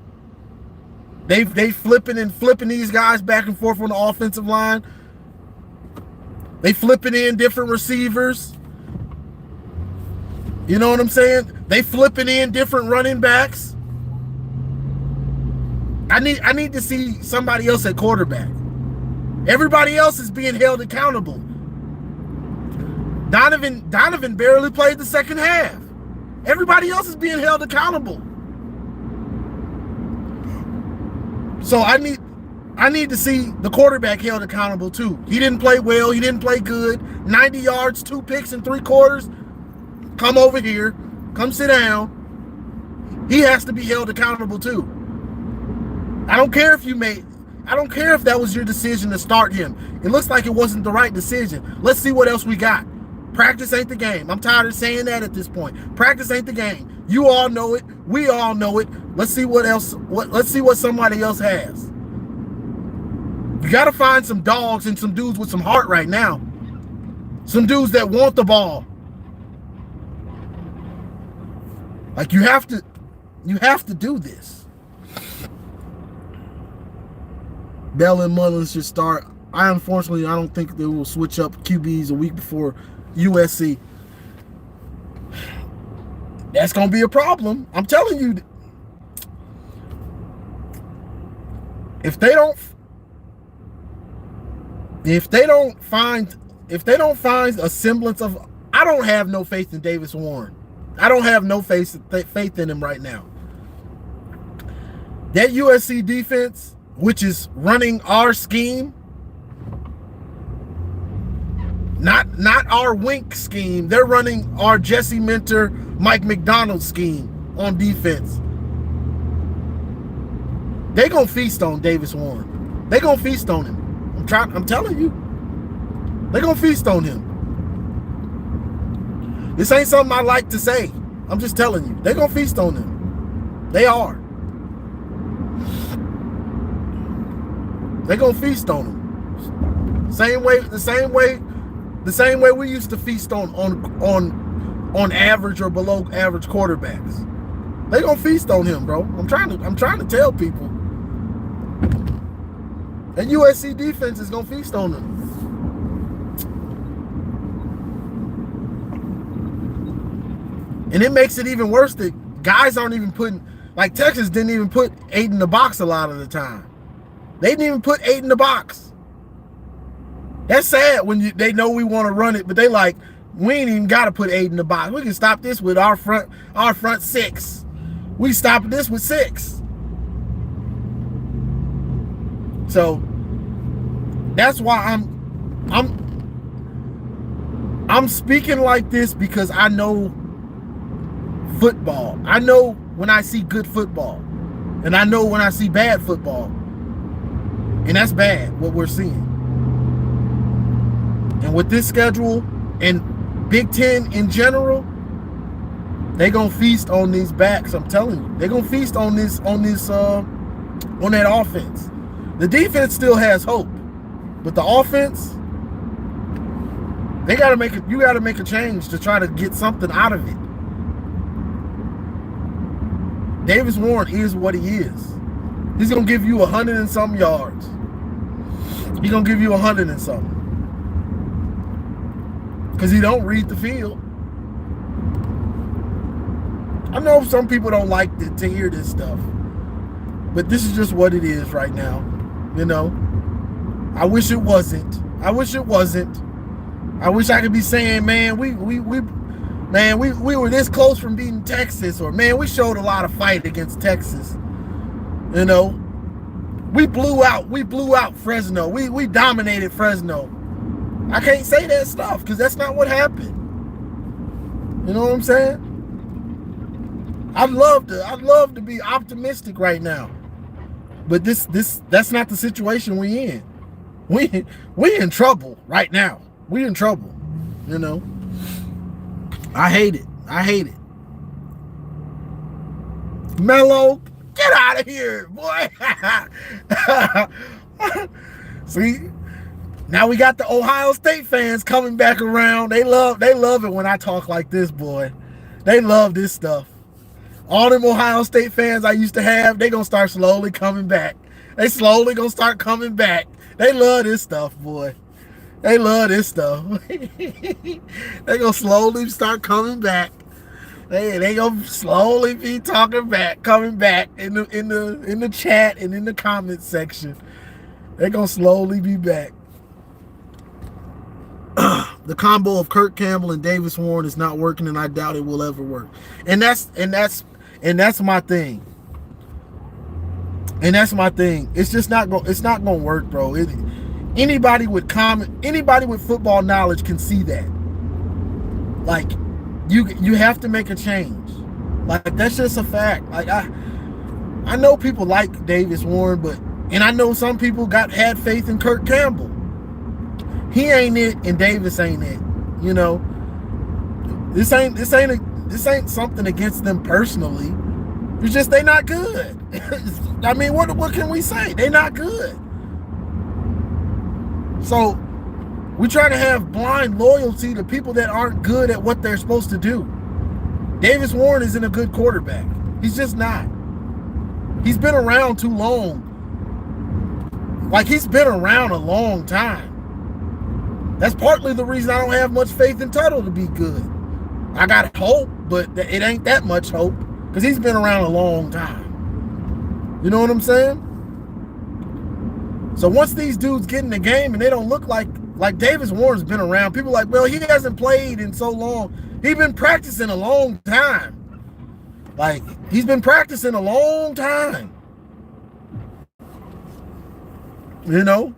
They flipping these guys back and forth on the offensive line. They flipping in different receivers. You know what I'm saying? They flipping in different running backs. I need to see somebody else at quarterback. Everybody else is being held accountable. Donovan barely played the second half. Everybody else is being held accountable. So I need to see the quarterback held accountable too. He didn't play well. He didn't play good. 90 yards, 2 picks in 3 quarters. Come over here. Come sit down. He has to be held accountable too. I don't care if that was your decision to start him. It looks like it wasn't the right decision. Let's see what else we got. Practice ain't the game. I'm tired of saying that at this point. Practice ain't the game. You all know it. We all know it. Let's see what else. Let's see what somebody else has. You got to find some dogs and some dudes with some heart right now. Some dudes that want the ball. Like, you have to do this. Bell and Mullins should start. Unfortunately, I don't think they will switch up QBs a week before USC. That's going to be a problem. I'm telling you. If they don't find a semblance of, I don't have no faith in Davis Warren. I don't have no faith in him right now. That USC defense, which is running our scheme, not our wink scheme. They're running our Jesse Minter, Mike McDonald scheme on defense. They gonna feast on Davis Warren. They gonna feast on him. I'm telling you. They gonna feast on him. This ain't something I like to say. I'm just telling you. They gonna feast on him. They are. They gonna feast on him. The same way we used to feast on average or below average quarterbacks. They gonna feast on him, bro. I'm trying to tell people. That USC defense is gonna feast on him. And it makes it even worse that guys aren't even putting, like Texas didn't even put 8 in the box a lot of the time. They didn't even put 8 in the box. That's sad when they know we want to run it, but they like, we ain't even got to put 8 in the box. We can stop this with our front 6. We stop this with 6. So that's why I'm speaking like this, because I know football. I know when I see good football, and I know when I see bad football, and that's bad what we're seeing. And with this schedule and Big Ten in general, they gonna feast on these backs. I'm telling you, they gonna feast on that offense. The defense still has hope, but the offense, you gotta make a change to try to get something out of it. Davis Warren is what he is. He's gonna give you 100 and some yards. He's gonna give you 100 and something. Because he don't read the field. I know some people don't like to hear this stuff, but this is just what it is right now. You know, I wish it wasn't. I wish I could be saying, man, we were this close from beating Texas, or man, we showed a lot of fight against Texas. You know, We blew out Fresno. We dominated Fresno. I can't say that stuff because that's not what happened. You know what I'm saying? I'd love to be optimistic right now. But that's not the situation we in. We in trouble right now. We in trouble. You know. I hate it. Mello, get out of here, boy. See, now we got the Ohio State fans coming back around. They love it when I talk like this, boy. They love this stuff. All them Ohio State fans I used to have, they gonna start slowly coming back. They slowly gonna start coming back. They love this stuff, boy. They love this stuff. They gonna slowly start coming back. They gonna slowly be coming back in the chat and in the comment section. They gonna slowly be back. The combo of Kurt Campbell and Davis Warren is not working, and I doubt it will ever work. And that's my thing. And that's my thing. It's just not gonna work, bro. Anybody with football knowledge can see that. Like, you have to make a change. Like, that's just a fact. Like, I know people like Davis Warren, and I know some people had faith in Kurt Campbell. He ain't it, and Davis ain't it. You know, this ain't something against them personally. It's just they not good. I mean, what can we say? They not good. So we try to have blind loyalty to people that aren't good at what they're supposed to do. Davis Warren isn't a good quarterback. He's just not. He's been around too long. Like, he's been around a long time. That's partly the reason I don't have much faith in Tuttle to be good. I got hope, but it ain't that much hope because he's been around a long time. You know what I'm saying? So once these dudes get in the game and they don't look like Davis Warren's been around, people are like, well, he hasn't played in so long. He's been practicing a long time. Like, he's been practicing a long time. You know,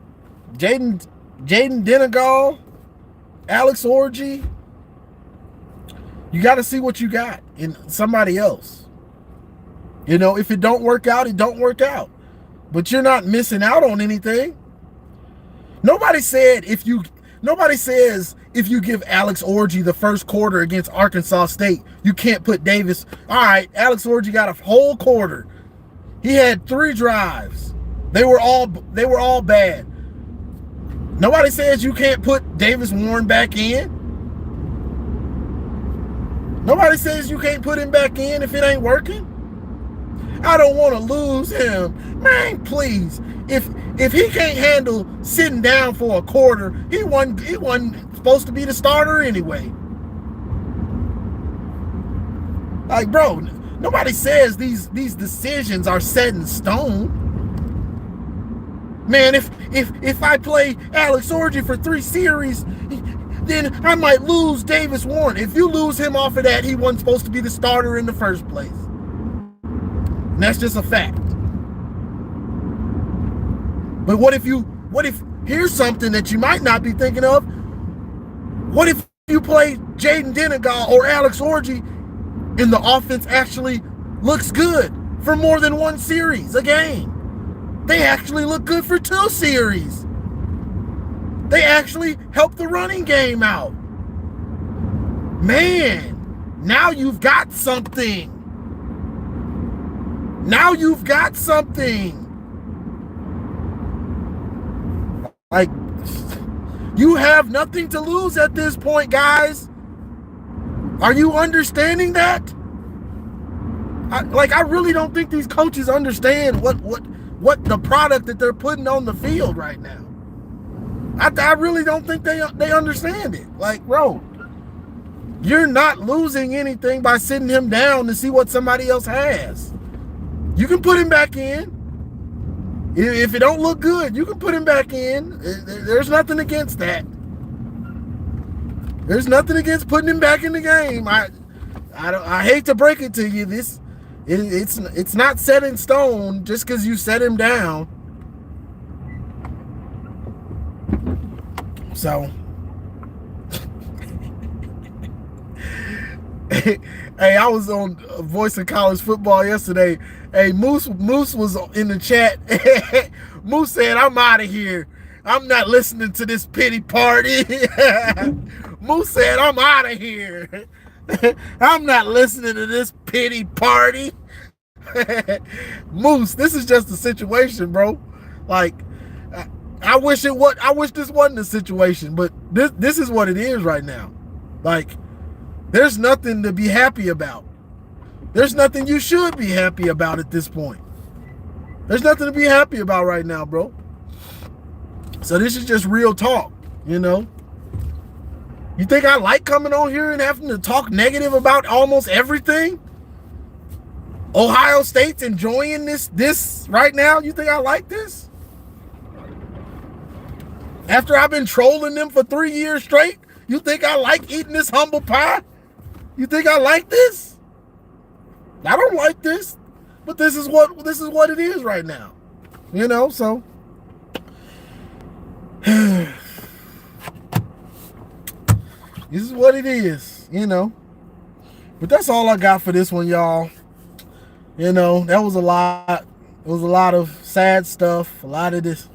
Jaden Denegal, Alex Orji. You got to see what you got in somebody else. You know, if it don't work out, it don't work out. But you're not missing out on anything. Nobody says if you give Alex Orji the first quarter against Arkansas State, you can't put Davis. All right, Alex Orji got a whole quarter. He had 3 drives. They were all bad. Nobody says you can't put Davis Warren back in. Nobody says you can't put him back in if it ain't working. I don't want to lose him. Man, please. If he can't handle sitting down for a quarter, he wasn't supposed to be the starter anyway. Like, bro, nobody says these decisions are set in stone. Man, if I play Alex Orji for 3 series, then I might lose Davis Warren. If you lose him off of that, he wasn't supposed to be the starter in the first place. And that's just a fact. But what if here's something that you might not be thinking of. What if you play Jaden Denegal or Alex Orji and the offense actually looks good for more than 1 series a game? They actually look good for 2 series. They actually help the running game out. Man, now you've got something. Now you've got something. Like, you have nothing to lose at this point, guys. Are you understanding that? I really don't think these coaches understand what the product that they're putting on the field right now. I really don't think they understand it. Like, bro, you're not losing anything by sitting him down to see what somebody else has. You can put him back in. If it don't look good, you can put him back in. There's nothing against that. There's nothing against putting him back in the game. I hate to break it to you. It's not set in stone just because you set him down. So, hey, I was on Voice of College Football yesterday. Hey, Moose was in the chat. Moose said, "I'm out of here. I'm not listening to this pity party." Moose said, "I'm out of here. I'm not listening to this pity party." Moose, this is just a situation, bro. Like, I wish this wasn't a situation, but this is what it is right now. Like, there's nothing to be happy about. There's nothing you should be happy about at this point. There's nothing to be happy about right now, bro. So this is just real talk, you know. You think I like coming on here and having to talk negative about almost everything? Ohio State's enjoying this right now. You think I like this? After I've been trolling them for 3 years straight, you think I like eating this humble pie? You think I like this? I don't like this, but this is what it is right now. You know, so this is what it is, you know. But that's all I got for this one, y'all. You know, that was a lot. It was a lot of sad stuff, a lot of this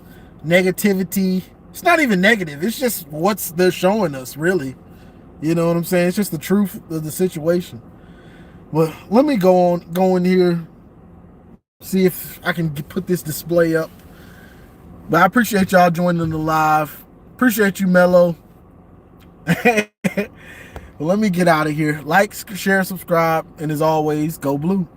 negativity. It's not even negative. It's just what they're showing us, really. You know what I'm saying? It's just the truth of the situation. Well, let me go in here, see if I can put this display up. But I appreciate y'all joining the live. Appreciate you, Mello. Well, let me get out of here. Like, share, subscribe, and as always, go blue.